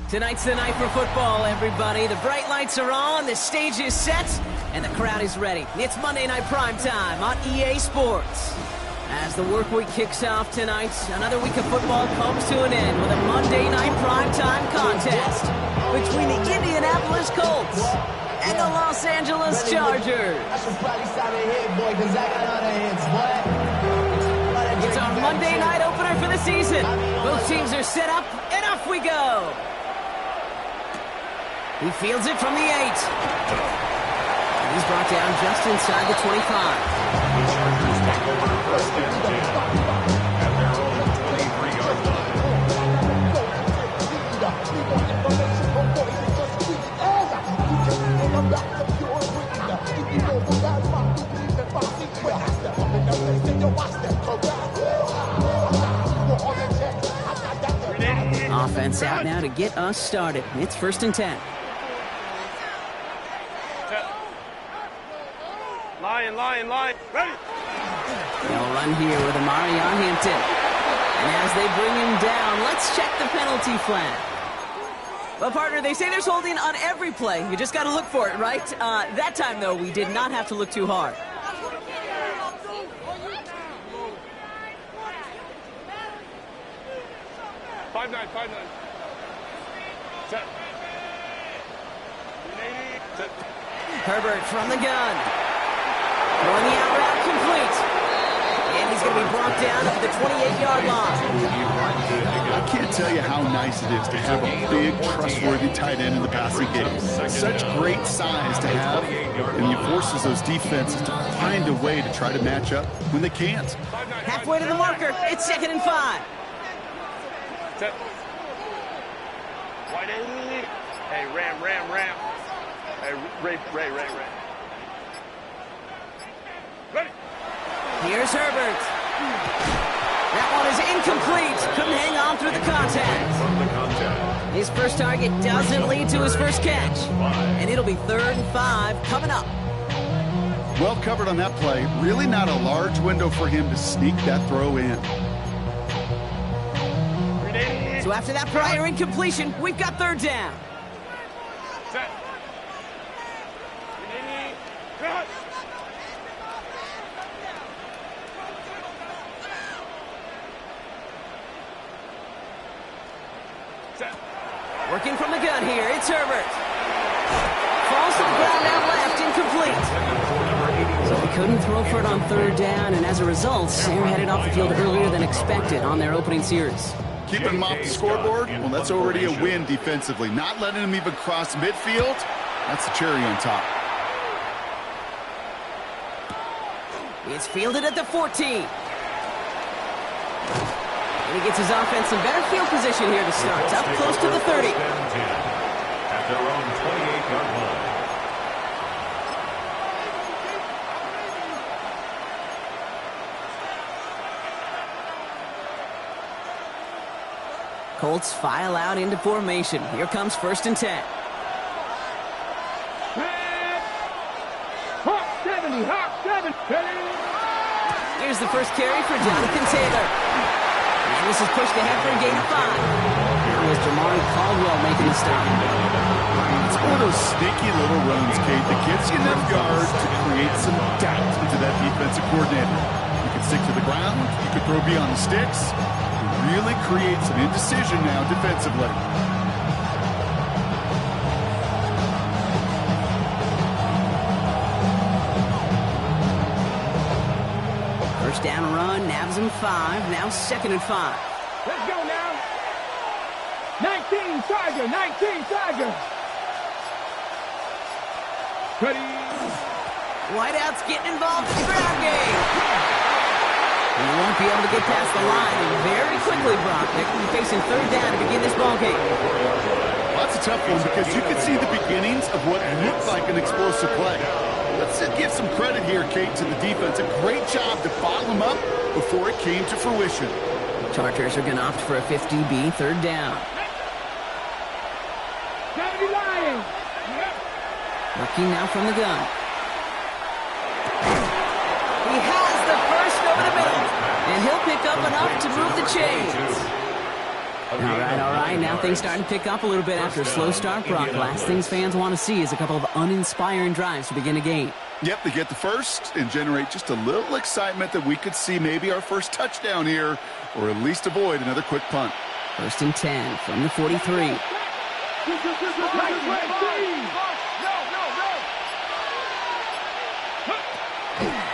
Tonight's the night for football, everybody. The bright lights are on, the stage is set, and the crowd is ready. It's Monday Night Primetime on EA Sports. As the work week kicks off tonight, another week of football comes to an end with a Monday Night Primetime contest between the Indianapolis Colts and the Los Angeles Chargers. It's our Monday night opener for the season. Both teams are set up, and off we go. He fields it from the 8. And he's brought down just inside the 25. Chargers back over first and 10 at their own 23-yard line. Offense out now to get us started. It's 1st and 10. Lion, ready? They'll run here with Amarion Hampton. And as they bring him down, let's check the penalty flag. Well, partner, they say there's holding on every play. You just got to look for it, right? That time, though, we did not have to look too hard. Five nine. Set. Herbert from the gun. Throwing the out route complete. And he's going to be brought down at the 28-yard line. I can't tell you how nice it is to have a big, trustworthy tight end in the passing game. Such great size to have, and he forces those defenses to find a way to try to match up when they can't. Halfway to the marker. It's 2nd and 5. Set. Wide end. Hey, Ram. Hey, Ray. Ready? Here's Herbert. That one is incomplete. Couldn't hang on through the contact. His first target doesn't lead to his first catch. And it'll be 3rd and 5 coming up. Well covered on that play. Really not a large window for him to sneak that throw in. So after that prior incompletion, we've got 3rd down. Set. Working from the gun here, it's Herbert. Falls to the ground out left, incomplete. So he couldn't throw for it on 3rd down, and as a result, they're headed off the field earlier than expected on their opening series. Keeping him off the scoreboard, well, that's already a win defensively. Not letting him even cross midfield, that's the cherry on top. It's fielded at the 14. And he gets his offense in better field position here to start. Up close to the 30. At their own 28-yard line. Colts file out into formation. Here comes 1st and 10. Hawk 7. Here's the first carry for Jonathan Taylor. And this is pushed ahead for a gain of 5. Here is Jamari Caldwell making the stop. It's one of those sneaky little runs, Kate, that gives you enough yards to create some doubt into that defensive coordinator. You can stick to the ground, you can throw beyond the sticks. Really create some indecision now defensively. First down run, nabs him 5. Now 2nd and 5. Let's go now. 19 Tiger. Ready. Whiteout's getting involved in the ground game. He won't be able to get past the line. And very quickly, Brock, they're going to be facing 3rd down to begin this ballgame. Well, that's a tough one because you can see the beginnings of what looked like an explosive play. Let's give some credit here, Kate, to the defense. A great job to bottle them up before it came to fruition. Chargers are going to opt for a 50B, 3rd down. Working now from the gun. He has the first over the middle, and he'll pick up enough to move the chains. A All right. Now things starting to pick up a little bit after a slow start, Brock. Last things fans want to see is a couple of uninspiring drives to begin a game. Yep, they get the first and generate just a little excitement that we could see maybe our first touchdown here, or at least avoid another quick punt. 1st and 10 from the 43.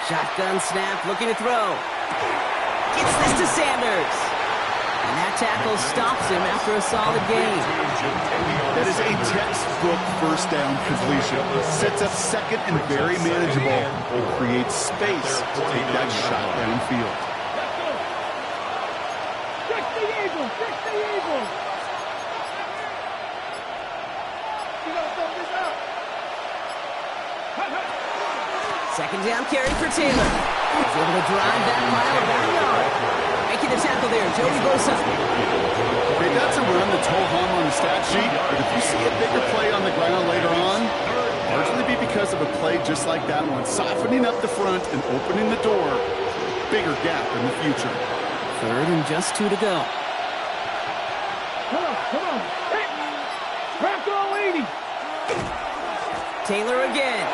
Shotgun snap, looking to throw. Gets this to Sanders. And that tackle stops him after a solid gain. That is a textbook first down completion. Sets up second and very manageable. And creates space to take that shot downfield. Fix the Eagles! Fix the Eagles! You gotta throw this out. Second down carry for Taylor. He's able to drive that pile about a yard. Making the tackle there, Joey Bosa. They got to run the ho-hum on the stat sheet, but if you see a bigger play on the ground later on, largely be because of a play just like that one, softening up the front and opening the door. Bigger gap in the future. 3rd and just 2 to go. Come on. Hey, crack all 80. Taylor again.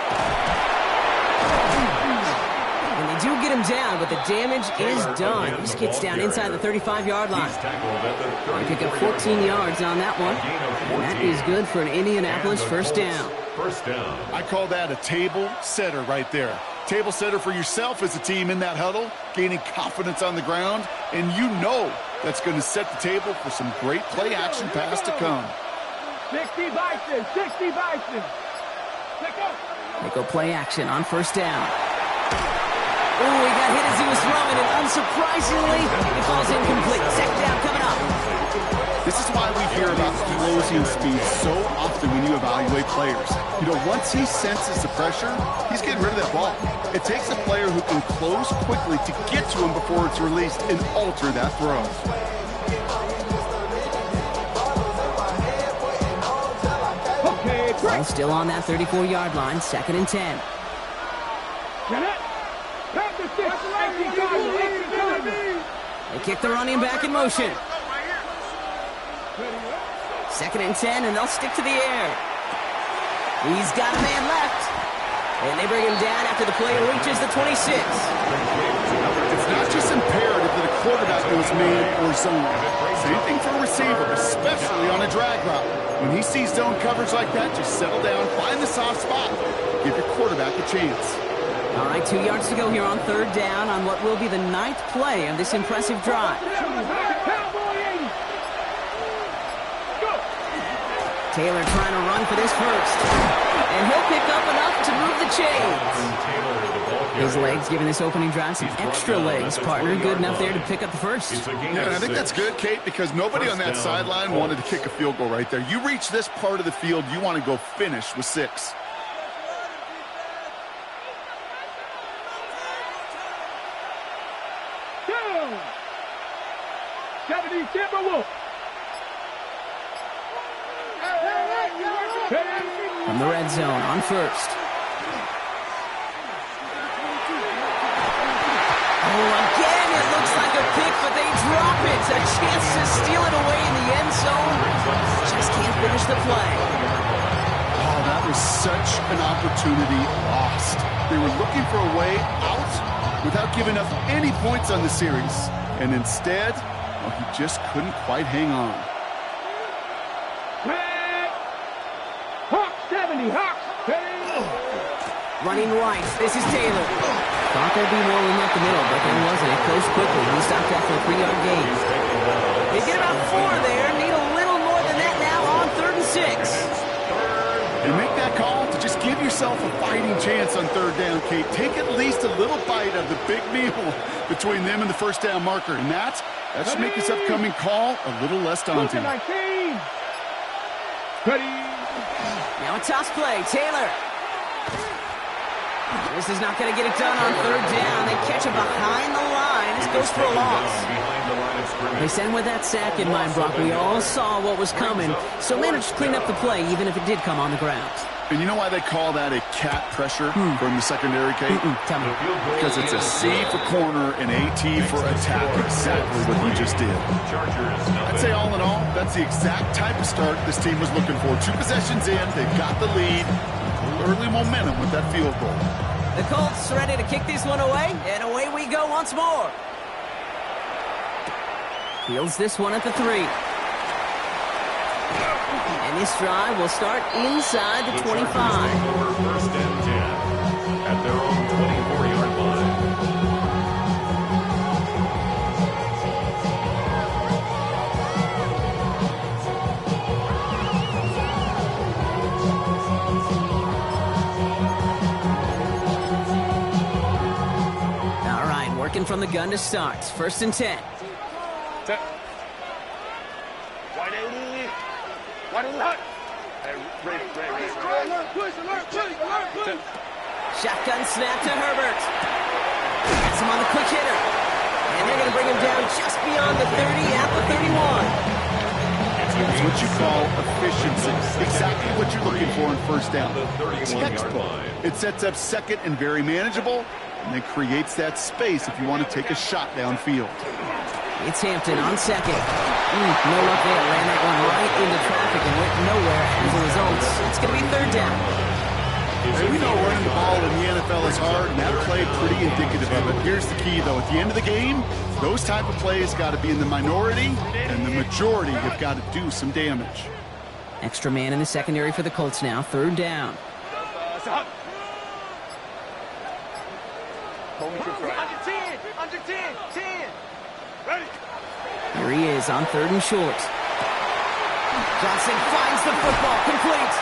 And they do get him down, but the damage is done. He just gets down inside the 35-yard line. They pick up 14 yards on that one. And that is good for an Indianapolis first down. I call that a table setter right there. Table setter for yourself as a team in that huddle, gaining confidence on the ground, and you know that's going to set the table for some great play action pass to come. 60 Bison! 60 Bison! They go play action on first down. Oh, he got hit as he was throwing, and unsurprisingly, he falls incomplete. Second down coming up. This is why we hear about closing speed so often when you evaluate players. You know, once he senses the pressure, he's getting rid of that ball. It takes a player who can close quickly to get to him before it's released and alter that throw. Ball still on that 34-yard line, 2nd and 10. They kick the running back in motion. 2nd and 10, and they'll stick to the air. He's got a man left. And they bring him down after the play reaches the 26. It's not just imperative that a quarterback knows man or zone. Same thing for a receiver, especially on a drag route. When he sees zone coverage like that, just settle down, find the soft spot. Give your quarterback a chance. All right, 2 yards to go here on 3rd down on what will be the 9th play of this impressive drive. Taylor trying to run for this first. And he'll pick up enough to move the chains. His legs giving this opening drive some extra legs, partner. Good enough there to pick up the first. Yeah, I think that's good, Kate, because nobody on that sideline wanted to kick a field goal right there. You reach this part of the field, you want to go finish with 6. From the red zone on first. Oh, again, it looks like a pick, but they drop it. A chance to steal it away in the end zone. Just can't finish the play. Oh, that was such an opportunity lost. They were looking for a way out without giving up any points on the series. And instead, well, he just couldn't quite hang on. Hawk 70, Hawk. Running right, this is Taylor. Thought there'd be more room up the middle, but there wasn't. It closed quickly. He stopped after a 3-yard gain. They get about 4 there. Need a little more than that now on 3rd and 6. You make that call to just give yourself a fighting chance on 3rd down, Kate. Take at least a little bite of the big meal between them and the first down marker. And that should make this upcoming call a little less daunting. Now a toss play. Taylor. This is not going to get it done on 3rd down. They catch him behind the line. This goes for a loss. They send with that sack in mind, Brock. We all saw what was coming, so managed to clean up the play, even if it did come on the ground. And you know why they call that a cat pressure from the secondary, Kate? Tell me. Because it's a C for corner and a T for attack, exactly what he just did. I'd say all in all, that's the exact type of start this team was looking for. 2 possessions in, they've got the lead. Early momentum with that field goal. The Colts ready to kick this one away, and away we go once more. Fields this one at the 3. And this drive will start inside the 25. First and 10 at their own 24-yard line. All right, working from the gun to start. First and 10. Set. 180. 180. Hey, Ray. Shotgun snap to Herbert. Has him on the quick hitter. And they're going to bring him down just beyond the 30 at the 31. It's what you call efficiency. Exactly what you're looking for in first down. Textbook. It sets up second and very manageable, and then creates that space if you want to take a shot downfield. It's Hampton on second. No luck there. Ran that one right into traffic and went nowhere as a result. It's going to be third down. Hey, we know running the ball in the NFL is hard, and that play pretty indicative of it. Here's the key, though. At the end of the game, those type of plays got to be in the minority, and the majority have got to do some damage. Extra man in the secondary for the Colts now. Third down. Under 10. Ready. Here he is on third and short. Johnson finds the football, complete.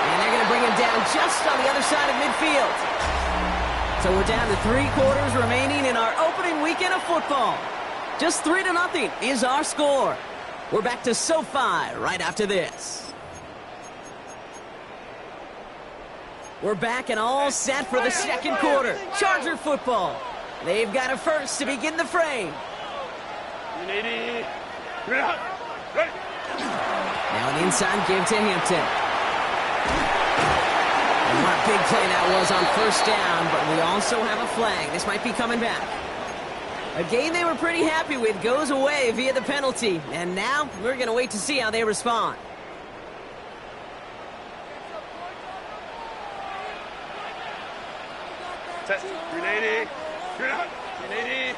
And they're going to bring him down just on the other side of midfield. So we're down to 3 quarters remaining in our opening weekend of football. Just 3-0 is our score. We're back to SoFi right after this. We're back and all set for the second quarter. Charger football. They've got a first to begin the frame. 180. Ready. Now an inside give to Hampton. And what a big play that was on first down, but we also have a flag. This might be coming back. A game they were pretty happy with goes away via the penalty. And now we're going to wait to see how they respond. Set. 380. 380.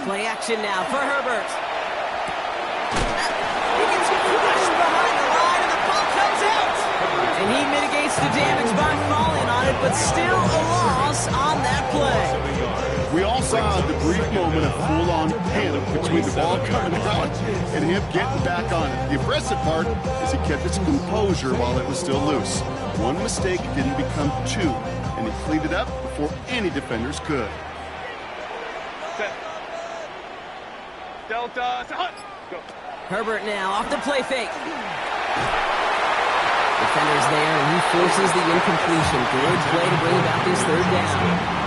Play action now for Herbert. He gets crushed behind the line and the ball comes out. And he mitigates the damage by falling on it, but still a loss on that play. We all saw the brief moment of full-on panic between the ball coming out and him getting back on it. The impressive part is he kept his composure while it was still loose. One mistake didn't become 2, and he cleaned it up before any defenders could. Set. Delta. Go. Herbert now off the play fake. Defenders there, and he forces the incompletion. Good play to bring about this third down.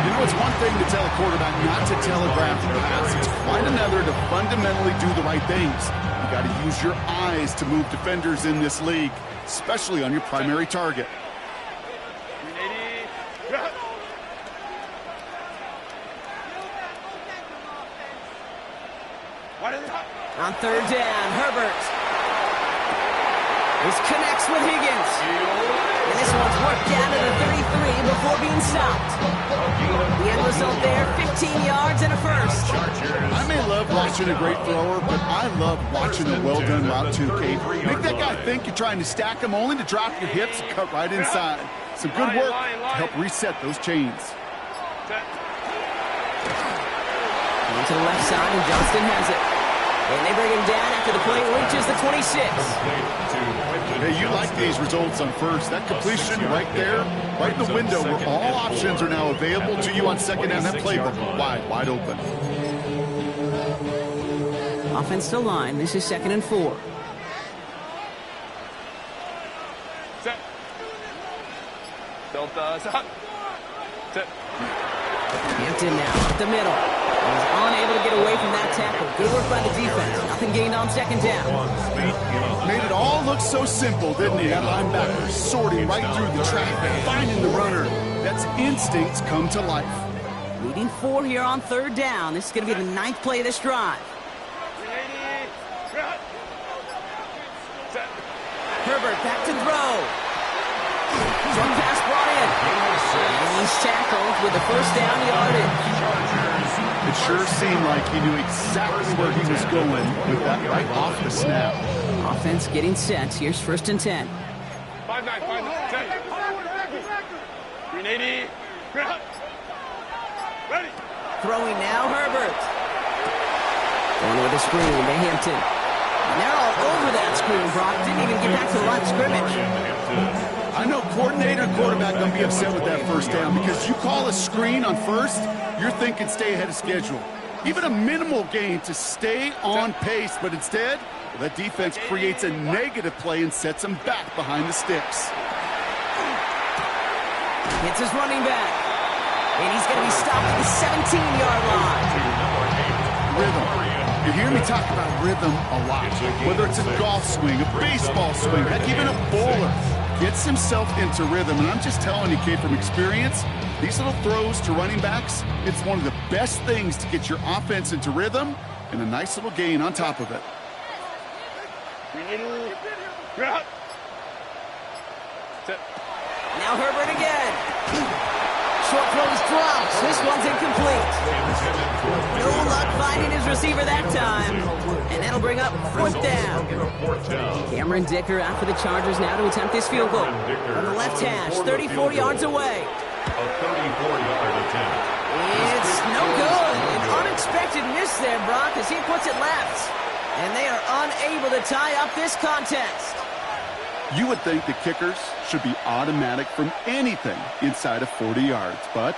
You know, it's one thing to tell a quarterback not to telegraph the pass. It's quite another to fundamentally do the right things. You got to use your eyes to move defenders in this league, especially on your primary target. 380. On third down, Herbert. This connects with Higgins. And this one's worked down to the 33 before being stopped. The end result there, 15 yards and a first. I may love watching a great thrower, but I love watching a well-done route too, Kate. Make that guy think you're trying to stack him only to drop your hips and cut right inside. Some good work to help reset those chains. Going to the left side, and Johnston has it. And they bring him down after the play reaches the 26. Hey, you like these results on first. That completion right there, right in the window where all options are now available to you on second down. That playbook wide open. Offense to line. This is 2nd and 4. Set. Delta. Set. Hampton now up the middle. He's unable to get away from that tackle. Good work by the defense. Nothing gained on second down. Made it all look so simple, didn't he? That linebacker sorting right through the traffic, finding the runner. That's instincts come to life. Leading 4 here on third down. This is going to be the 9th play of this drive. Herbert back to throw. Short pass brought in. And he's tackled with the first down yardage. It sure seemed like he knew exactly where he was going with that right off the snap. Offense getting set. Here's 1st and 10. 5-9, 5-9, 380. Ready. Throwing now, Herbert. Going with a screen to Hampton. And they're all over that screen, Brock. Didn't even get back to the line of scrimmage. I know coordinator and quarterback going to be upset with that first down because you call a screen on first, you're thinking stay ahead of schedule. Even a minimal gain to stay on pace, but instead, that defense creates a negative play and sets them back behind the sticks. Hits his running back. And he's going to be stopped at the 17-yard line. Rhythm. You hear me talk about rhythm a lot. Whether it's a golf swing, a baseball swing, heck, even a bowler gets himself into rhythm. And I'm just telling you, kid, from experience, these little throws to running backs, it's one of the best things to get your offense into rhythm and a nice little gain on top of it. Now Herbert again. Short throws drops. This one's incomplete. No luck finding his receiver that time. And that'll bring up 4th down. Cameron Dicker out for the Chargers now to attempt this field goal. From the left hash, 34 yards away. A 34-yard attempt. It's no good. An unexpected miss there, Brock, as he puts it left. And they are unable to tie up this contest. You would think the kickers should be automatic from anything inside of 40 yards, but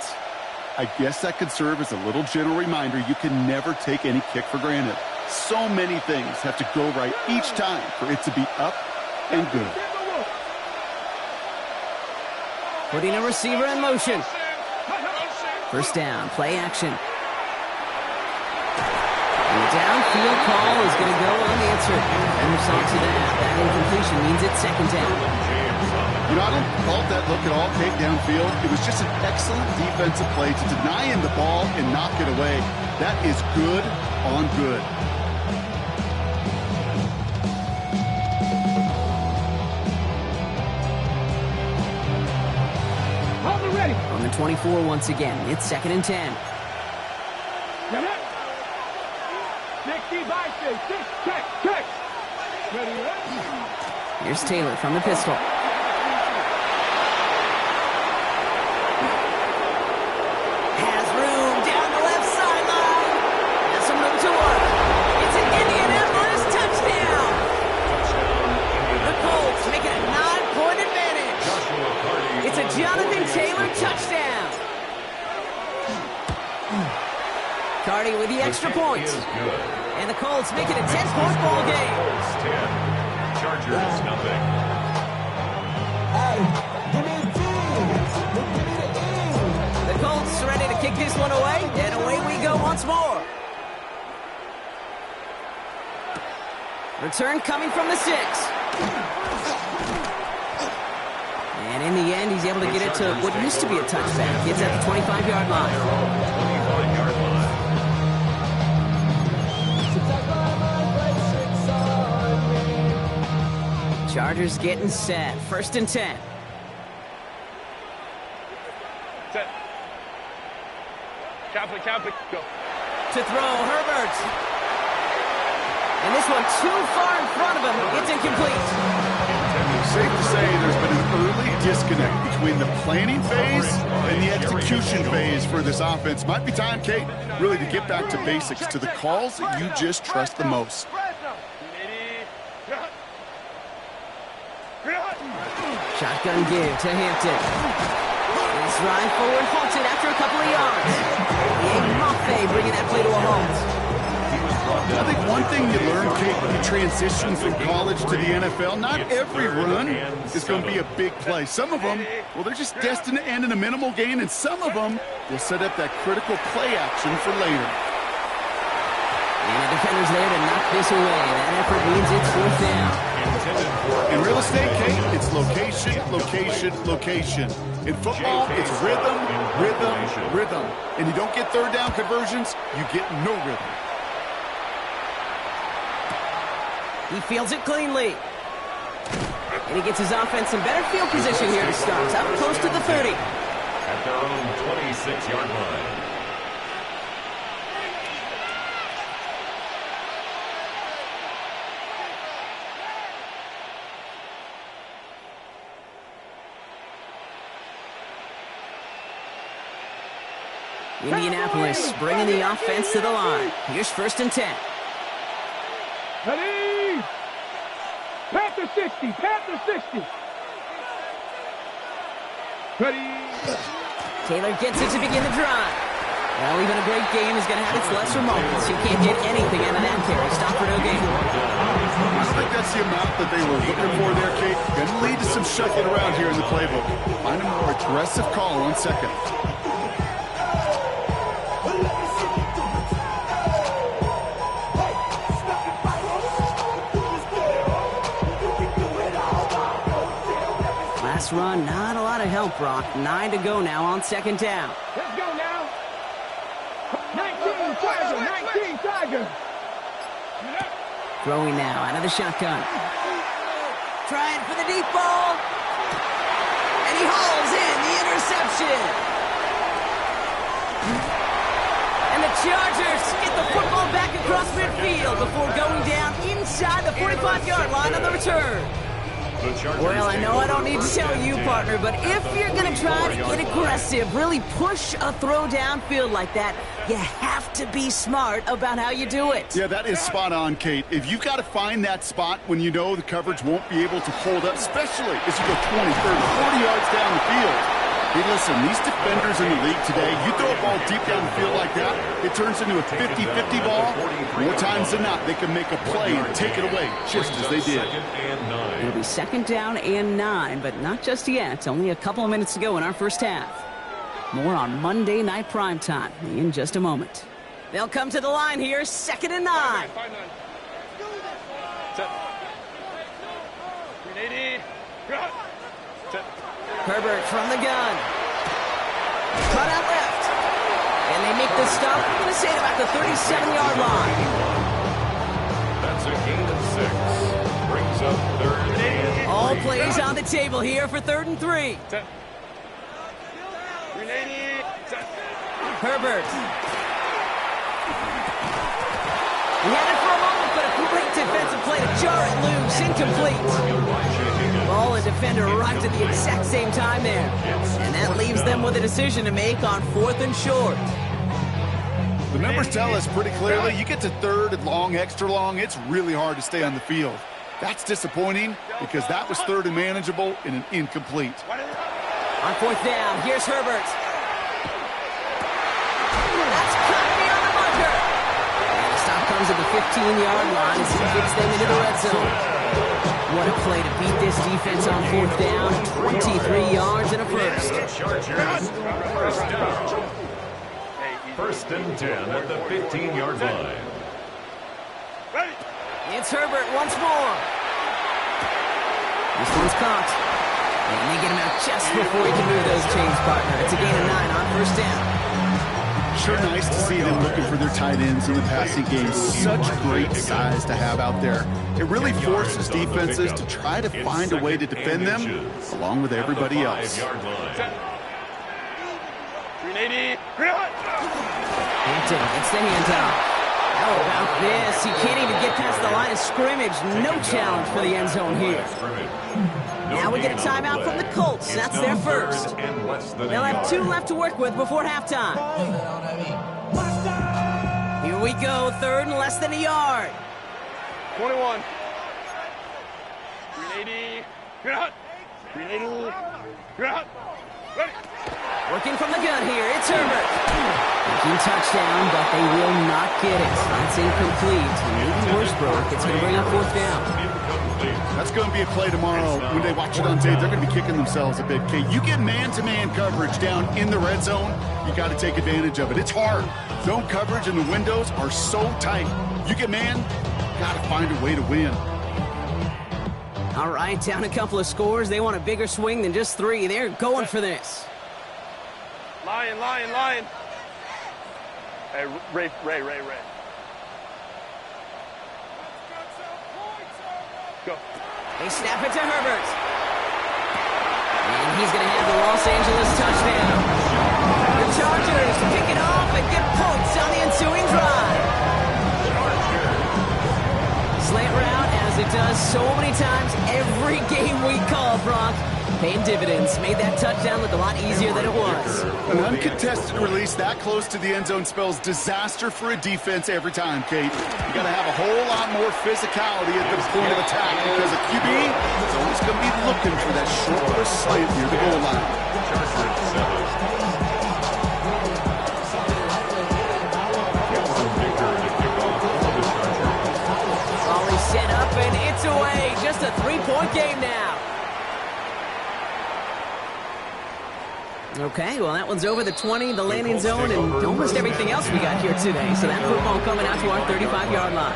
I guess that could serve as a little gentle reminder you can never take any kick for granted. So many things have to go right each time for it to be up and good. Putting a receiver in motion. First down, play action. And the downfield call is going to go unanswered. And we're saw to that. That incompletion means it's 2nd down. You know, I don't fault that look at all, Kate, downfield. It was just an excellent defensive play to deny him the ball and knock it away. That is good on good. Ready. On the 24 once again, it's 2nd and 10. 60 by 6. Check. Ready. Here's Taylor from the pistol. Has room down the left sideline. Has some room to work. It's an Indianapolis touchdown. The Colts make it a 9-point advantage. It's a Jonathan Taylor touchdown. Cardi with the extra point. And the Colts make it a 10-point ball game. Chargers, nothing. The Colts ready to kick this one away, and away we go once more. Return coming from the 6. And in the end, he's able to get it to what used to be a touchback. It's at the 25-yard line. 25-yard line. Chargers getting set. 1st and 10. Set. Catholic, go. To throw, Herbert. And this one too far in front of him. It's incomplete. Safe to say there's been an early disconnect between the planning phase and the execution phase for this offense. Might be time, Kate, really to get back to basics, to the calls that you just trust the most. Shotgun give to Hampton. This ride forward halted after a couple of yards. Big Mafe bringing that play to a halt. I think one thing you learn, Kate, when you transition from college to the NFL, not every run is going to be a big play. Some of them, well, they're just destined to end in a minimal gain, and some of them will set up that critical play action for later. And the defender's there to knock this away. That effort means it's fourth down. In real estate, Kate, it's location, location, location. In football, it's rhythm, rhythm, rhythm. And you don't get third down conversions, you get no rhythm. He fields it cleanly. And he gets his offense in better field position here to start. Up close to the 30. At their own 26-yard line. Indianapolis bringing the offense to the line. Here's 1st and 10. Ready? Panther 60, Panther 60. Ready? Taylor gets it to begin the drive. Well, even a great game is going to have its lesser moments. You can't get anything out of that carry. Stop for no gain. I don't think that's the amount that they were looking for there, Kate. Going to lead to some shuffling around here in the playbook. Find a more aggressive call on second. Last run, not a lot of help, Brock. 9 to go now on 2nd down. Let's go now. 19 Tiger, 19 Tiger. Throwing now out of the shotgun. Trying for the deep ball. And he hauls in the interception. And the Chargers get the football back across midfield before going down inside the 45-yard line on the return. Well, I know I don't need to tell you, partner, but if you're going to try to get aggressive, really push a throw downfield like that, you have to be smart about how you do it. Yeah, that is spot on, Kate. If you've got to find that spot when you know the coverage won't be able to hold up, especially as you go 20, 30, 40 yards down the field. Hey, listen, these defenders in the league today, you throw a ball deep down the field like that, it turns into a 50-50 ball. More times than not, they can make a play and take it away, just as they did. It'll be 2nd down and 9, but not just yet. It's only a couple of minutes to go in our first half. More on Monday Night Primetime in just a moment. They'll come to the line here, 2nd and 9. Herbert from the gun. Cut out left. And they make the stop, I'm going to say, at about the 37-yard line. That's a gain of 6. Brings up 3rd and All plays on the table here for 3rd and 3. Herbert. He had it for a moment, but a great defensive play to jar it loose. Incomplete. Ball and defender arrived at the exact same time there. And that leaves them with a decision to make on 4th and short. The numbers tell us pretty clearly, you get to 3rd and long, extra long, it's really hard to stay on the field. That's disappointing because that was 3rd and manageable in an incomplete. On 4th down, here's Herbert. That's cut beyond the marker. And the stop comes at the 15-yard line as he kicks them into the red zone. What a play to beat this defense on 4th down. 23 yards and a first. Chargers, first down. 1st and 10 at the 15-yard line. It's Herbert once more. This one's caught. And they get him out just before he can move those chains, partner. It's a gain of 9 on 1st down. Sure nice to see them looking for their tight ends in the passing game. Such great size to have out there. It really forces defenses to try to find a way to defend them along with everybody else. 380. Hampton gets the handoff. How about this? He can't even get past the line of scrimmage. No challenge for the end zone here. Now we get a timeout from the Colts. That's their first. They'll have 2 left to work with before halftime. Here we go. 3rd and less than a yard. 21. 380. 380. Ready. Working from the gun here. It's Herbert. He Looking touchdown, but they will not get it. That's incomplete. Maybe worse, Brock. It's going to bring up fourth down. That's going to be a play tomorrow. When they watch it on tape, they're going to be kicking themselves a bit. Kate, you get man-to-man coverage down in the red zone, you got to take advantage of it. It's hard. Zone coverage and the windows are so tight. You get man, got to find a way to win. All right, down a couple of scores. They want a bigger swing than just 3. They're going for this. Lion, lion, lion. Hey, Ray. Go. They snap it to Herbert. And he's going to have the Los Angeles touchdown. The Chargers pick it off and get points on the ensuing drive. Slant route, as it does so many times every game we call, Brock. Paid dividends. Made that touchdown look a lot easier than it was. An uncontested release that close to the end zone spells disaster for a defense every time, Kate. You got to have a whole lot more physicality at the point of attack because a QB is always going to be looking for that short slant near the goal line. Volley set up and it's away. Just a 3-point game now. Okay, well, that one's over the 20, the landing zone, and almost everything else we got here today. So that football coming out to our 35-yard line.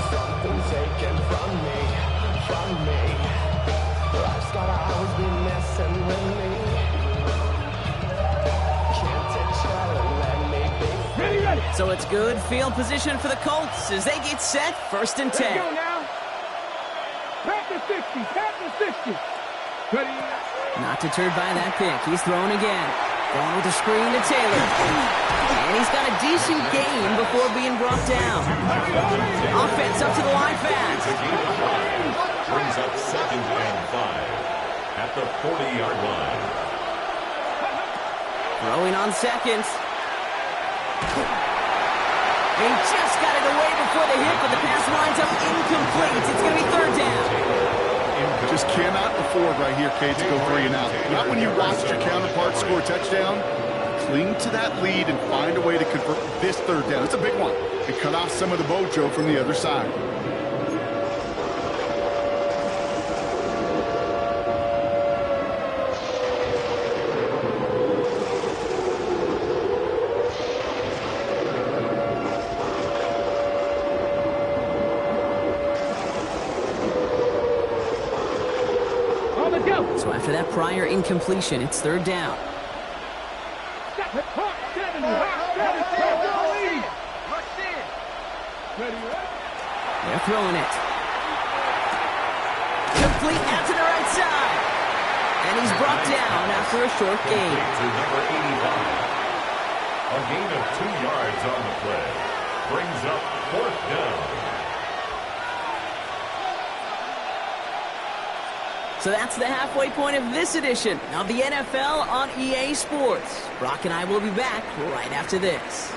Something taken from me. Life's gotta always be messing with me. Can't take challenge, let me be. Ready. So it's good field position for the Colts as they get set, 1st and 10. Let's go now. Pat the 60. Ready. Not deterred by that pick. He's throwing again. Going with the screen to Taylor. And he's got a decent gain before being brought down. Offense up to the line fast. Brings up 2nd and 5 at the 40-yard line. Throwing on seconds. He just got it away before the hit, but the pass winds up incomplete. It's going to be 3rd down. Just cannot afford right here, Kate, to go 3 and out. Not when you watched your counterpart score a touchdown. Cling to that lead and find a way to convert this 3rd down. It's a big one. And cut off some of the mojo from the other side. So after that prior incompletion, it's 3rd down. They're throwing it. Complete out to the right side. And he's brought down after a short gain. To number 85. A gain of 2 yards on the play. Brings up 4th down. So that's the halfway point of this edition of the NFL on EA Sports. Brock and I will be back right after this.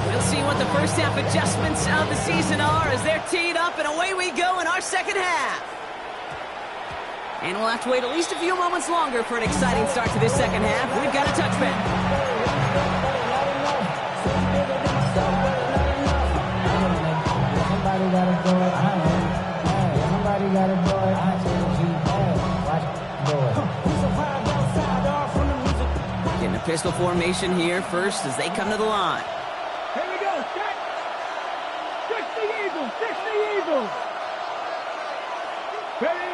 We'll see what the first half adjustments of the season are as they're teed up, and away we go in our second half. And we'll have to wait at least a few moments longer for an exciting start to this second half. We've got a touchback. Getting a pistol formation here first as they come to the line. Here we go, set. 60 Eagles. Ready.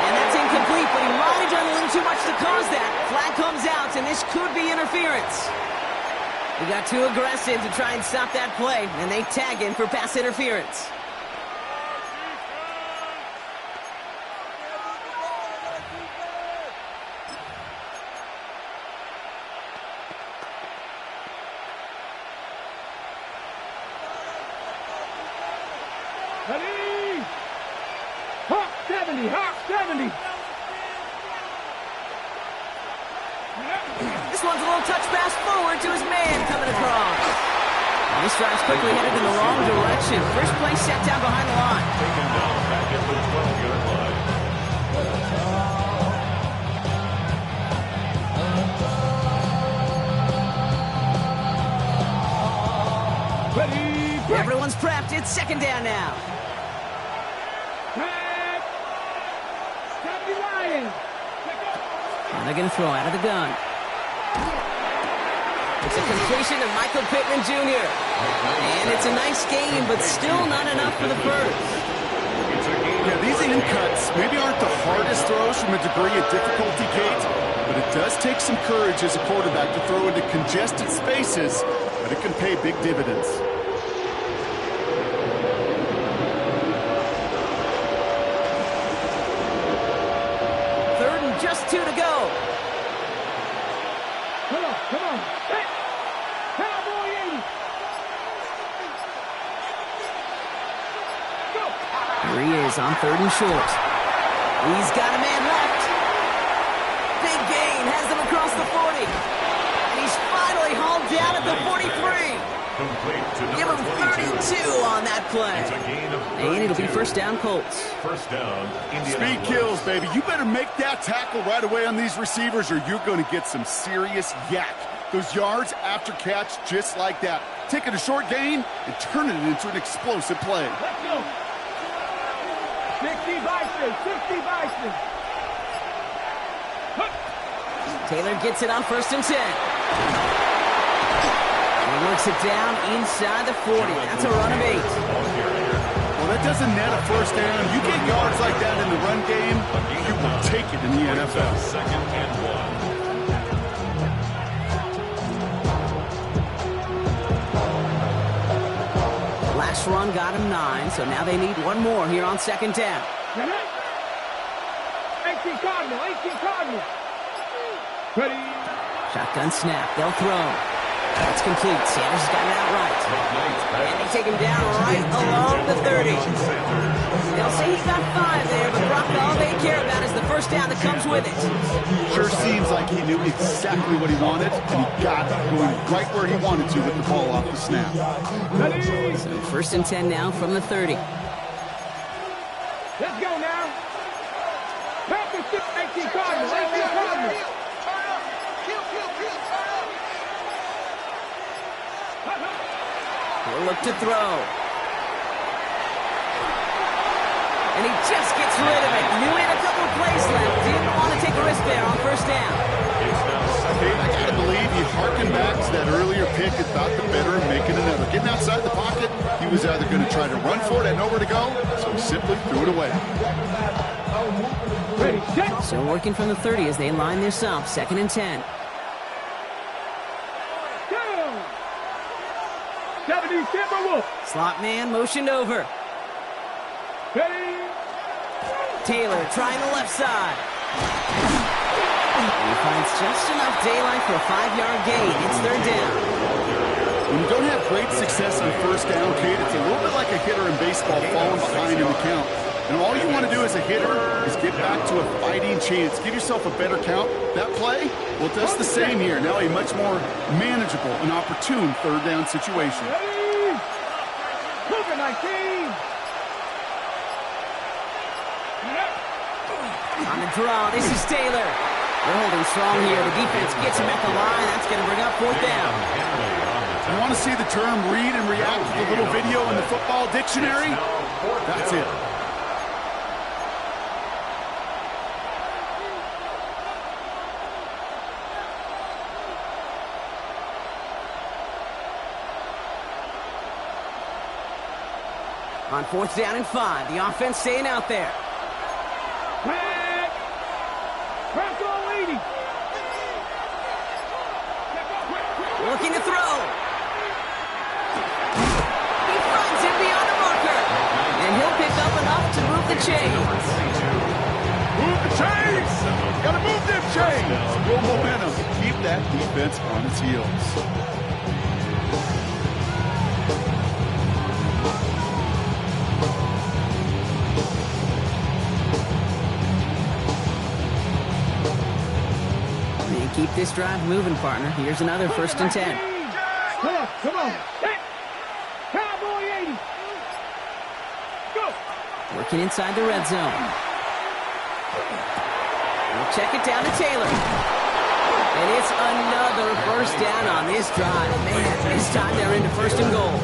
And that's incomplete, but he might have done a little too much to cause that. Flag comes out, and this could be interference. He got too aggressive to try and stop that play, and they tag him for pass interference. Ready. Hawk 7. 70, hop, 70. This one's a little touch pass forward to his man coming across. And this drive's quickly headed in the wrong direction. First play set down behind the line. Taken down back at the 12-yard line. Ready, break. Everyone's prepped. It's second down now. Back. Stop the Lions. And they're going to throw out of the gun. It's a completion to Michael Pittman Jr. And it's a nice game, but still not enough for the first. Yeah, these in cuts maybe aren't the hardest throws from a degree of difficulty, Kate, but it does take some courage as a quarterback to throw into congested spaces, but it can pay big dividends. Third and just 2 to go. Come on, come on. Hey. Cowboy 80. Go. Here he is on third and short. He's got a man left. Big gain, has them across the 40. And he's finally hauled down at the 43. Complete to Give number him 22. 32 on that play. It's a gain of And it'll be 32. first down Colts. First down, Speed Indianapolis. kills, baby. You better make that tackle right away on these receivers or you're going to get some serious yak. Those yards after catch just like that. Taking a short gain and turning it into an explosive play. Let's go. 60 Bison, 60 Bison. Taylor gets it on first and 10. He works it down inside the 40. That's a run of 8. Well, that doesn't net a first down. You get yards like that in the run game, you will take it in the NFL. Second and 1. Last run got him 9, so now they need one more here on second down. 18 Cardinal, 18 Cardinal. Ready. Shotgun snap. They'll throw. That's complete. Sanders has got it out right. And they take him down right along the 30. They'll say he got 5 there, but Brock, all they care about is the first down that comes with it. Sure seems like he knew exactly what he wanted, and he got it going right where he wanted to with the ball off the snap. Ready. So first and 10 now from the 30. Let's go now. Panthers 18 Cardinal, 18 Cardinal. He'll look to throw. And he just gets rid of it. Knew he had a couple of plays left. Didn't want to take a risk there on first down. Hey, I gotta believe he harkened back to that earlier pick and thought the better of making another. Getting outside the pocket, he was either going to try to run for it and nowhere to go, so he simply threw it away. Ready, set. So working from the 30 as they line this up. Second and 10. Down. 70 Timberwolves. Slot man motioned over. Ready. Taylor trying the left side. He finds just enough daylight for a 5-yard gain. It's third down. When you don't have great success on first down, Kate, it's a little bit like a hitter in baseball falling behind in the count. And all you want to do as a hitter is get back to a fighting chance. Give yourself a better count. That play, well, it does the same here. Now a much more manageable and opportune third down situation. Ready. Cougar 19. On the draw, this is Taylor. They're holding strong here. The defense gets him at the line. That's going to bring up fourth down. You want to see the term read and react to the little video in the football dictionary? That's it. On fourth down and 5, the offense staying out there. Back. Bronco 80. Looking to throw. He finds it beyond the marker. And he'll pick up enough to move the chains. Move the chains! Gotta move them chains! Go momentum. Keep that defense on its heels. keep this drive moving, partner. Here's another 1st and 10. Come on. Cowboy 80. Go. Working inside the red zone. We'll check it down to Taylor. And it's another 1st down on this drive. Man, this time they're into 1st and goal.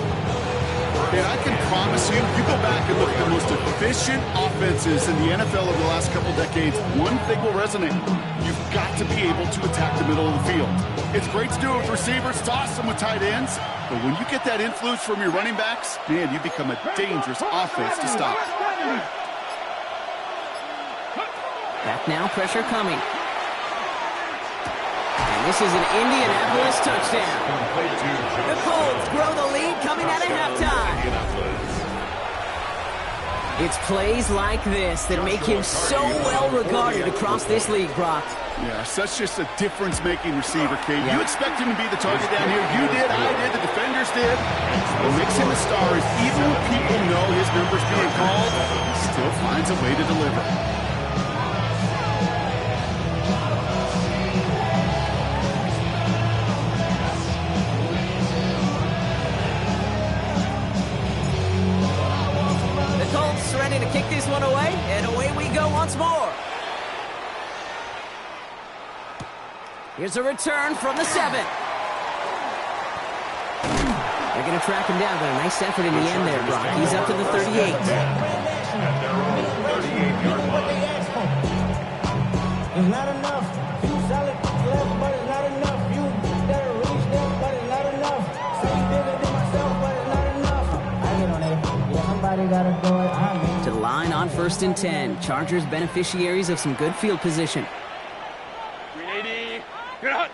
And I can promise you, you go back and look at the most efficient offenses in the NFL over the last couple decades, one thing will resonate. You've got to be able to attack the middle of the field. It's great to do it with receivers, toss them with tight ends, but when you get that influence from your running backs, man, you become a dangerous offense to stop. Back now, pressure coming. And this is an Indianapolis touchdown. The Colts grow the lead coming out of halftime. It's plays like this that make him so well regarded across this league, Brock. Yeah, such just a difference-making receiver, Kate. You expect him to be the target down here. You did, I did, the defenders did. What makes him a star is even when people know his number's being called, he still finds a way to deliver. Ready to kick this one away, and away we go once more. Here's a return from the 7. They're going to track him down, but a nice effort in the end there, Brock. He's up to the 38. At their own 38-yard line. It's not enough. You solid left, but it's not enough. You better reach them, but it's not enough. Say bigger than myself, but it's not enough. I get on it. Yeah, somebody gotta do it. To the line on 1st and 10. Chargers beneficiaries of some good field position. 380. Get out.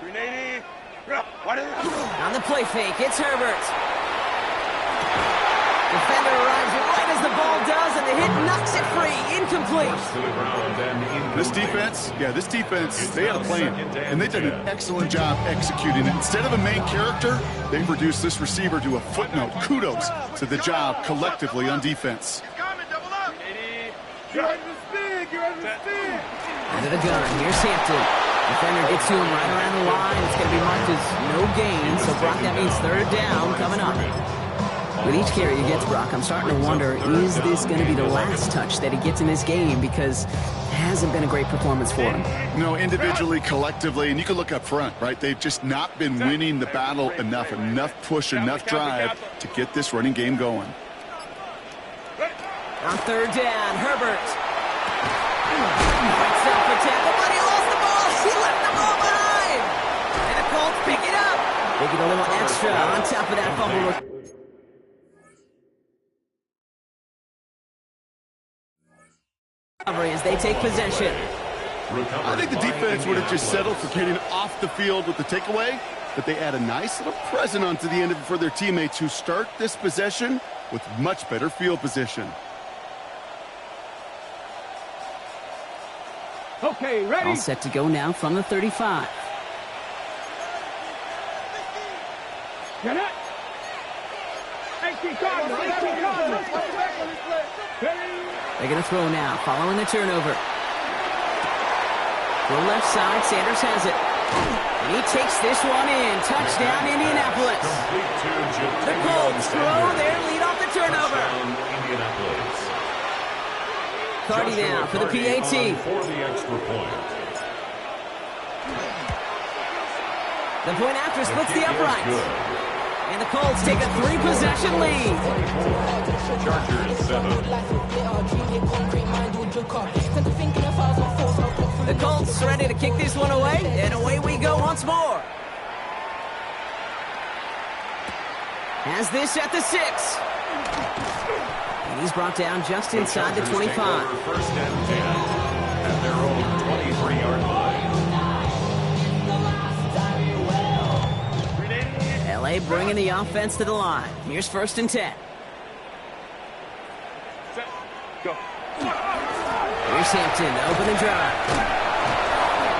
380. On the play fake, it's Herbert. Defender arrives right as the ball does, and the hit knocks it free. Incomplete. This defense, they had a plan, and they did an excellent job executing it. Instead of a main character, they reduced this receiver to a footnote. Kudos to the job collectively on defense. You're under the spin. Into the gun. Here's Hampton. Defender gets to him right around the line. It's going to be marked as no gain. So, Brock, that means 3rd down coming up. With each carry he gets, Brock, I'm starting to wonder, is this going to be the last touch that he gets in this game? Because it hasn't been a great performance for him. No, individually, collectively, and you can look up front, right? They've just not been winning the battle enough push, enough drive to get this running game going. On 3rd down, Herbert. Fights up for tackle, but he lost the ball. He left the ball behind. And the Colts pick it up. They get a little extra on top of that fumble. As they take possession. I think the defense would have just settled for getting off the field with the takeaway, but they add a nice little present onto the end of it for their teammates who start this possession with much better field position. Okay, ready? All set to go now from the 35. Get it. They're going to throw now, following the turnover. To the left side, Sanders has it. And he takes this one in. Touchdown, Indianapolis. The Colts throw their lead off the turnover. Cardi now for the PAT. For the extra point. The point after splits the uprights. And the Colts take a 3-possession lead. Chargers 7. The Colts ready to kick this one away, and away we go once more. Has this at the 6. And he's brought down just inside the 25. 1st and 10 at their own 23-yard line. LA bringing the offense to the line. Here's 1st and 10. Set. Go. Here's Hampton, open and drive.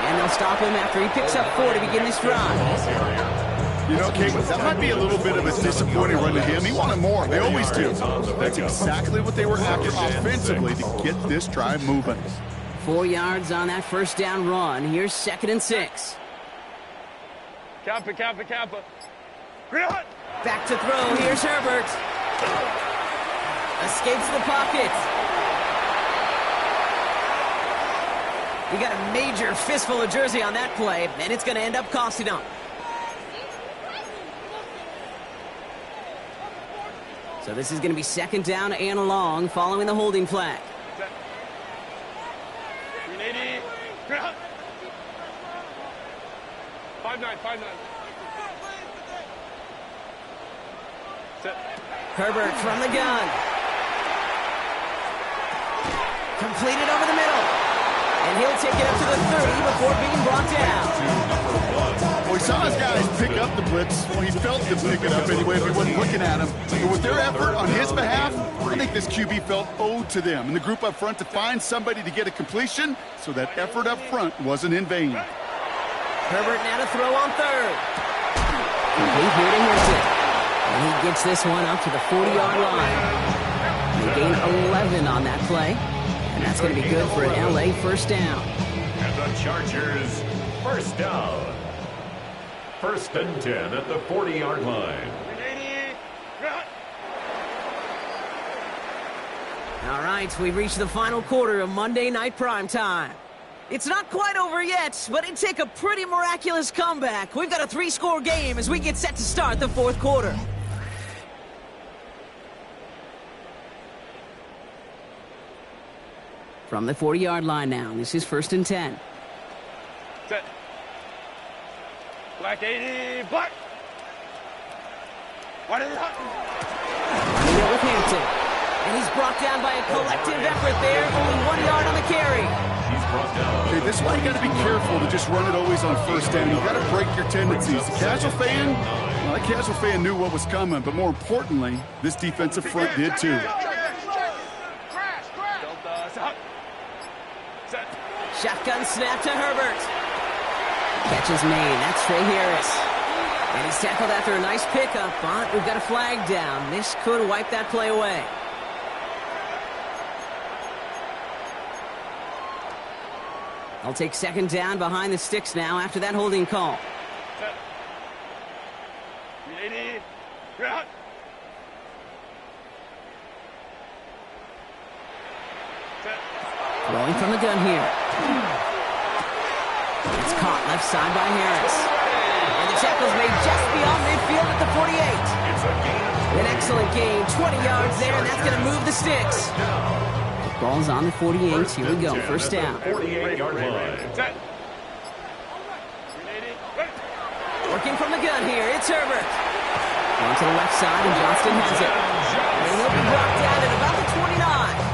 And they'll stop him after he picks up 4 to begin this drive. You know, Kate, that might be a little bit of a disappointing run to him. He wanted more. They always do. That's exactly what they were after offensively to get this drive moving. 4 yards on that first down run. Here's 2nd and 6. Kappa. Back to throw. Here's Herbert. Escapes the pocket. He got a major fistful of jersey on that play, and it's going to end up costing him. So this is going to be 2nd down and long following the holding flag. 5-9. Herbert from the gun. Completed over the middle. And he'll take it up to the 30 before being brought down. Well, he saw his guys pick up the blitz. Well, he felt them pick it up anyway if he wasn't looking at him. But with their effort on his behalf, I think this QB felt owed to them and the group up front to find somebody to get a completion, so that effort up front wasn't in vain. Herbert now to throw on 3rd. Complete here to Hilton. And he gets this one up to the 40-yard line. They gain 11 on that play. And that's going to be good for an LA first down. And the Chargers, first down. 1st and 10 at the 40-yard line. All right, we've reached the final quarter of Monday Night Primetime. It's not quite over yet, but it'd take a pretty miraculous comeback. We've got a 3-score game as we get set to start the 4th quarter. From the 40-yard line now, this is 1st and 10. Set. Black 80, black. What is it? Running it with Hampton. And he's brought down by a collective effort there. Only 1 yard on the carry. He's brought down. Okay, this is why you got to be careful to just run it always on 1st down. You got to break your tendencies. The casual fan, well, that casual fan knew what was coming, but more importantly, this defensive front did too. Shotgun snap to Herbert. Catch is made. That's Trey Harris. And he's tackled after a nice pickup, but we've got a flag down. This could wipe that play away. I'll take 2nd down behind the sticks now after that holding call. Throwing from the gun here. It's caught left side by Harris. And the tackle's made just beyond midfield at the 48. An excellent gain, 20 yards there, and that's going to move the sticks. The ball's on the 48. Here we go, 1st down. 48-yard line. Working from the gun here, it's Herbert. Going to the left side, and Johnston has it. And he'll be brought down at about the 29.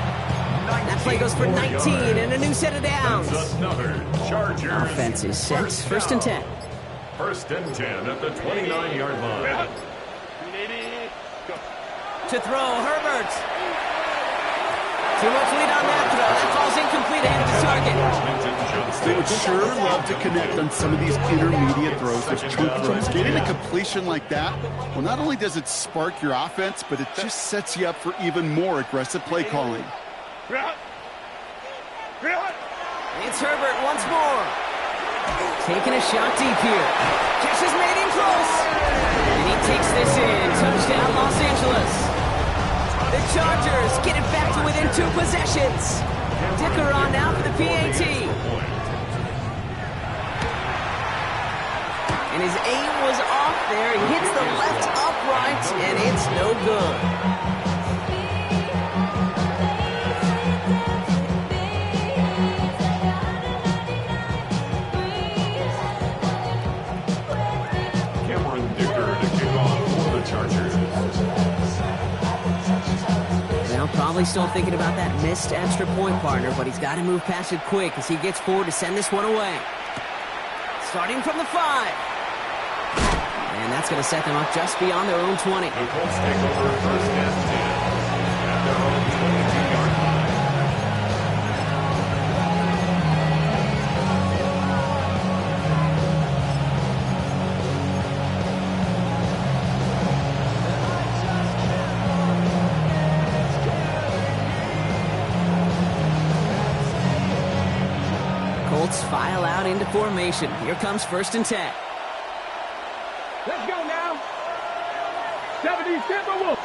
That play goes for 19 and a new set of downs. Another Chargers. Offense is set. 1st and 10. 1st and 10 at the 29-yard line. To throw, Herbert. Too much lead on that throw. That falls incomplete ahead of the target. They would sure love to connect on some of these intermediate throws, those true throws. Getting a completion like that, well, not only does it spark your offense, but it just sets you up for even more aggressive play calling. It's Herbert once more. Taking a shot deep here. Catch is made in close. And he takes this in. Touchdown, Los Angeles. The Chargers get it back to within 2 possessions. Dicker on now for the PAT. And his aim was off there. He hits the left upright, and it's no good. Probably still thinking about that missed extra point, partner, but he's got to move past it quick as he gets forward to send this one away. Starting from the 5. And that's going to set them up just beyond their own 20. The Colts take over 1st and 10 at their own 22-yard line. Colts file out into formation. Here comes 1st and 10. Let's go now. 70 Timberwolves.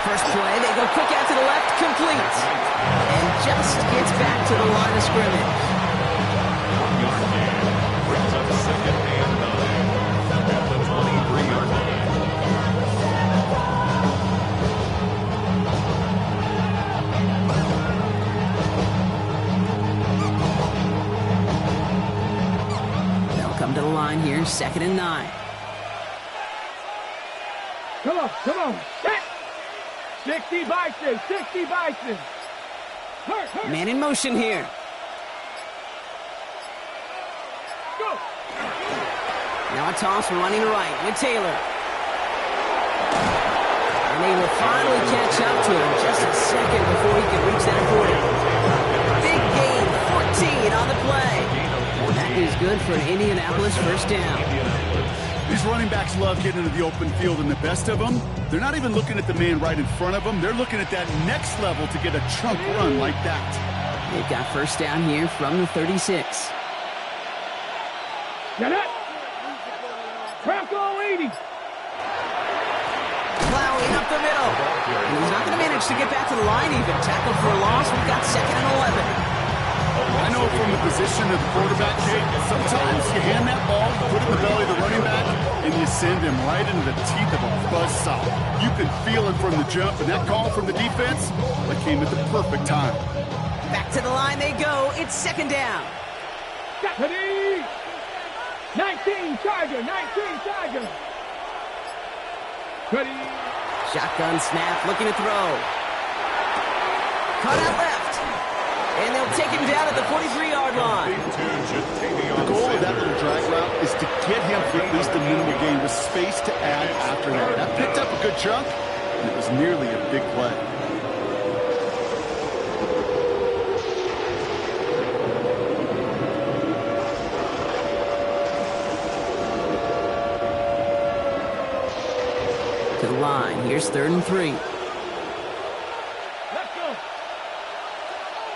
First play, they go quick out to the left, complete. And just gets back to the line of scrimmage. 1 yard gain. Brings up 2nd and 9 at the 23-yard line. They'll come to the line here, 2nd and 9. Come on. Set. 60 Bison, 60 Bison. Hurt. Man in motion here. Go. Now a toss running right with Taylor. And they will finally catch up to him just a second before he can reach that 40. Big gain, 14 on the play. That is good for an Indianapolis first down. These running backs love getting into the open field, and the best of them, they're not even looking at the man right in front of them. They're looking at that next level to get a chunk run like that. They've got first down here from the 36. Get it. Bronco 80. Plowing up the middle. And he's not going to manage to get back to the line even. Tackled for a loss. We've got 2nd and 11. I know from the position of the quarterback, Kate, sometimes you hand that ball, put it in the belly of the running back, and you send him right into the teeth of a buzzsaw. You can feel it from the jump, and that call from the defense, that came at the perfect time. Back to the line they go. It's 2nd down. Ready. 19 Charger. Ready. Shotgun snap, looking to throw. Cut out left. And they'll take him down at the 43-yard line. The goal of that little drag route is to get him for at least a minimal gain with space to add after that. That picked up a good chunk, and it was nearly a big play. To the line, here's 3rd and 3. Let's go.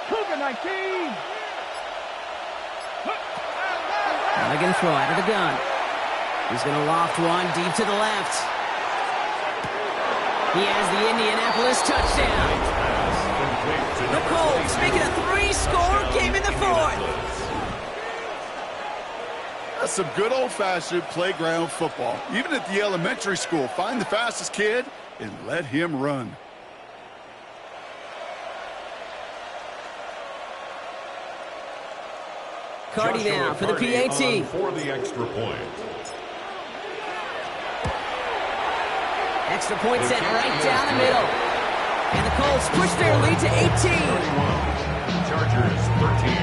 Cougar 19. Now they're going to throw out of the gun. He's going to loft one deep to the left. He has the Indianapolis touchdown. The Colts making a 3-score game in the 4th. That's some good old-fashioned playground football. Even at the elementary school, find the fastest kid and let him run. Cardi now for the PAT. For the extra point. Extra point set right down the middle. And the Colts push their lead to 18. Chargers 13.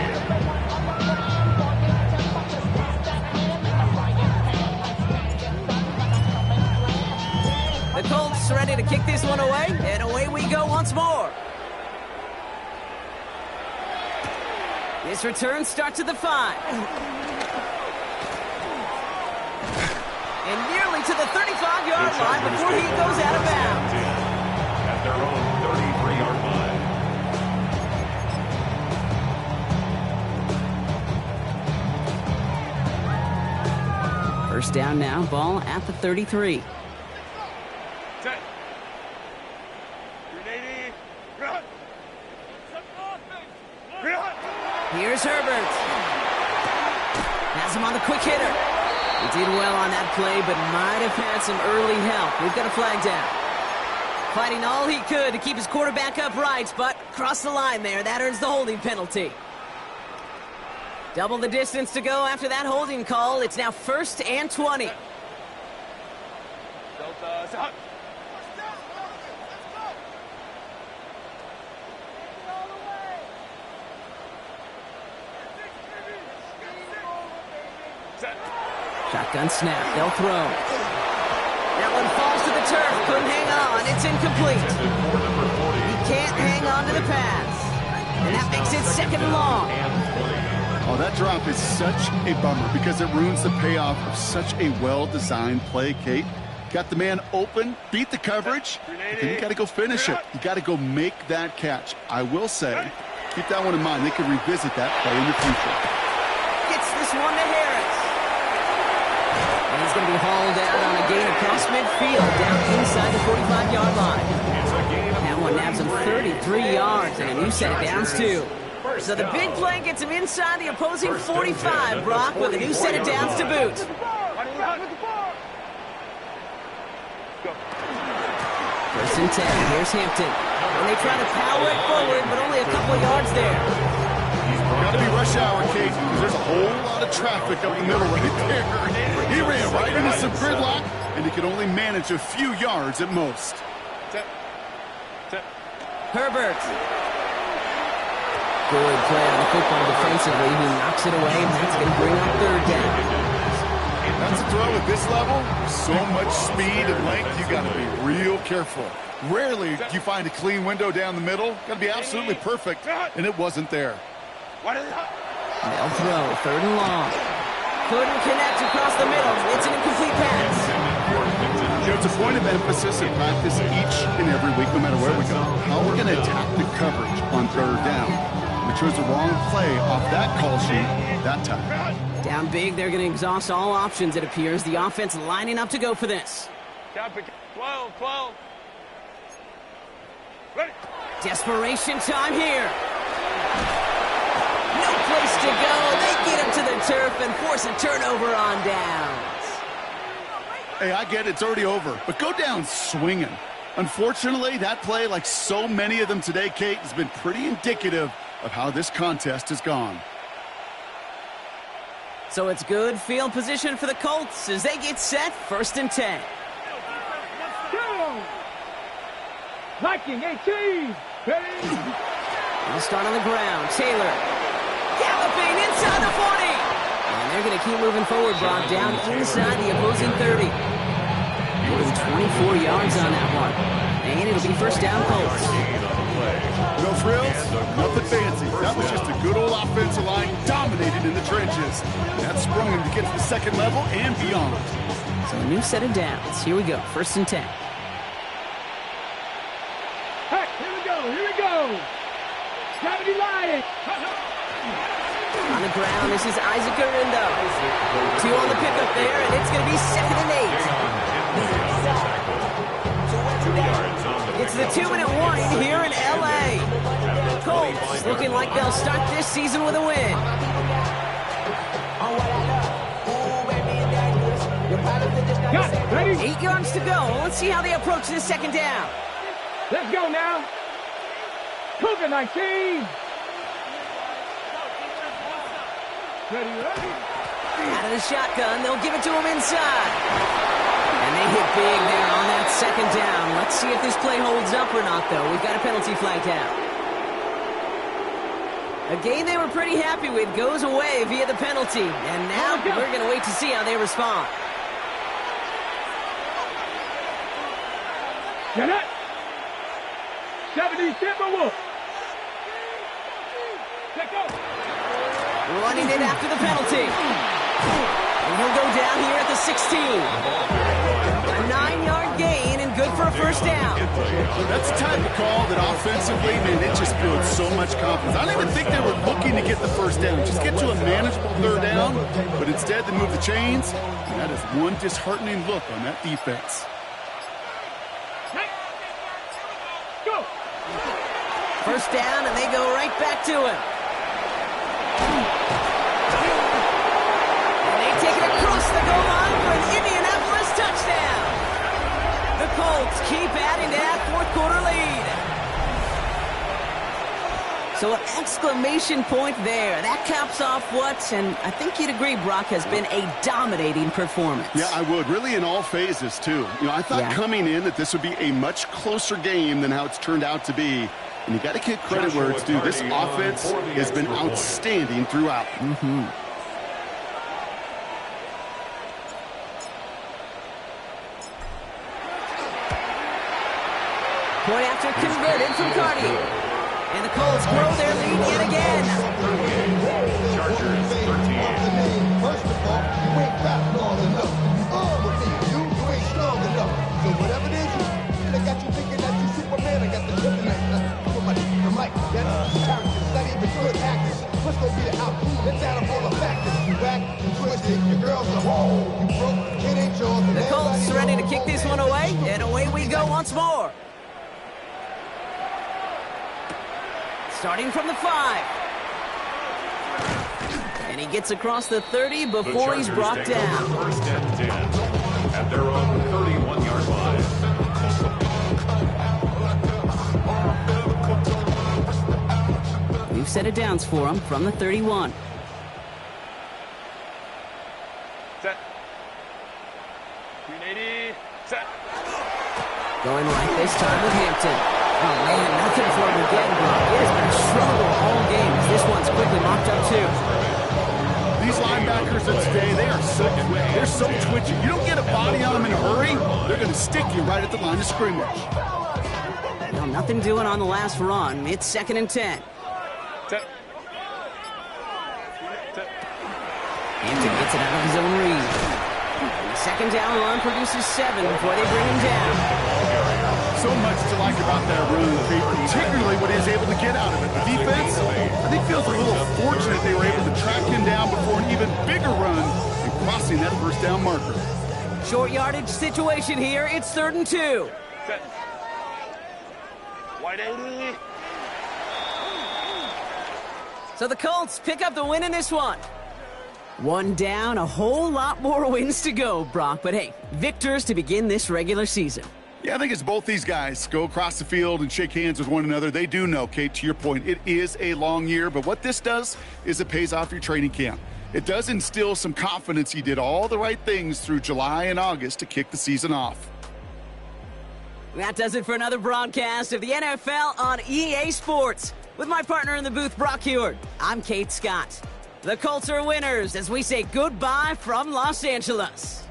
The Colts ready to kick this one away, and away we go once more. This return starts at the 5. And nearly to the 35-yard line before he goes out of bounds. At their own 33-yard line. First down now, ball at the 33. Set. Grenade. Run. Here's Herbert. Has him on the quick hitter. He did well on that play, but might have had some early help. We've got a flag down. Fighting all he could to keep his quarterback upright, but crossed the line there. That earns the holding penalty. Double the distance to go after that holding call. It's now 1st and 20. Delta, stop. Shotgun snap. They'll throw. That one falls to the turf. Couldn't hang on. It's incomplete. He can't hang on to the pass. And that makes it 2nd and long. Oh, that drop is such a bummer because it ruins the payoff of such a well-designed play, Kate. Got the man open, beat the coverage, but then you got to go finish it. You got to go make that catch. I will say, Keep that one in mind. They can revisit that play in the future. Gets this one to Harris. And he's going to be hauled out on a gain across midfield, down inside the 45-yard line. That one nabs him 33 yards and a new set of downs, too. So the big play gets him inside the opposing 45, Brock, with a new set of downs to boot. First and 10. Here's Hampton. And they try to power it forward, but only a couple of yards there. Got to be rush hour, Kate, because there's a whole lot of traffic up the middle right there. He ran right into some gridlock, and he could only manage a few yards at most. Herbert. Good play on the football defensively. He knocks it away, and that's going to bring up third down. That's a throw at this level. So much speed and length, you got to be real careful. Rarely do you find a clean window down the middle. Got to be absolutely perfect, and it wasn't there. They'll throw, third and long. Couldn't connect across the middle. It's an incomplete pass. You know, it's a point of emphasis in practice each and every week, no matter where we go. How we're going to attack the coverage on third down. We chose the wrong play off that call sheet that time. Down big, they're going to exhaust all options, it appears. The offense lining up to go for this. 12. Ready. Desperation time here. No place to go. They get him to the turf and force a turnover on downs. Hey, I get it. It's already over. But go down swinging. Unfortunately, that play, like so many of them today, Kate, has been pretty indicative of how this contest has gone. So it's good field position for the Colts as they get set, first and 10. Viking 18. They'll start on the ground. Taylor galloping inside the 40. And they're going to keep moving forward, Brock, down inside the opposing 30. More than 24 yards on that one. And it'll be first down, Colts. No frills, nothing fancy. That was just a good old offensive line dominated in the trenches. That sprung him to get to the second level and beyond. So a new set of downs. Here we go, first and 10. Heck, here we go. 70 Lions. On the ground, this is Isaac Arindo. 2 on the pickup there, and it's going to be second and 8. It's the 2-minute warning here in L.A. Colts looking like they'll start this season with a win. Got it, ready? 8 yards to go. Let's see how they approach this second down. Let's go now. Cougar 19. Ready. Out of the shotgun, they'll give it to him inside. And they hit big there on that second down. Let's see if this play holds up or not, though. We've got a penalty flag down. A game they were pretty happy with goes away via the penalty. And now we're going to wait to see how they respond. Get it. 70 Timberwolves. Let's go. Running it after the penalty. And he'll go down here at the 16. A 9-yard gain and good for a first down. That's the type of call that offensively, man, it just builds so much confidence. I don't even think they were looking to get the first down. Just get to a manageable third down. But instead, they move the chains. And that is one disheartening look on that defense. Go. First down, and they go right back to him. And they take it across the goal line for an Indianapolis touchdown. The Colts keep adding to that fourth-quarter lead. So an exclamation point there. That caps off what, and I think you'd agree, Brock, has been a dominating performance. Yeah, I would. Really in all phases, too. You know, I thought coming in that this would be a much closer game than how it's turned out to be. And you got to give credit where it's due. This offense has been outstanding throughout. Point after converted from Cardi. And the Colts grow their lead yet again. Chargers 13. First of all, you ain't fast long enough. You ain't strong enough. So whatever it is, they got you thinking that you Superman. I got the kryptonite. The mic, character study. Take your girls to home. You broke, it ain't yours. The Colts ready to kick this one away, and away we go once more. Starting from the 5. And he gets across the 30 before he's brought down. First and 10 at their own 31-yard line. New set of downs for him from the 31. Set. 380. Set. Going right this time with Hampton. Oh, man, nothing for him again, Brock. It has been a struggle all game. This one's quickly mopped up, too. These linebackers of today, they are so quick. They're so twitchy. You don't get a body on them in a hurry, they're going to stick you right at the line of scrimmage. Well, nothing doing on the last run. It's 2nd and 10. Set. Set. Hampton gets it out of his own read. The second down run produces 7 before they bring him down. So much to like about that run, particularly what he was able to get out of it. The defense, I think, feels a little fortunate they were able to track him down before an even bigger run and crossing that first down marker. Short yardage situation here. It's 3rd and 2. Set. Wide 80. So the Colts pick up the win in this one. One down, a whole lot more wins to go, Brock. But hey, victors to begin this regular season. Yeah, I think as both these guys go across the field and shake hands with one another, they do know, Kate, to your point, it is a long year. But what this does is it pays off your training camp. It does instill some confidence he did all the right things through July and August to kick the season off. That does it for another broadcast of the NFL on EA Sports. With my partner in the booth, Brock Huard, I'm Kate Scott. The Colts are winners as we say goodbye from Los Angeles.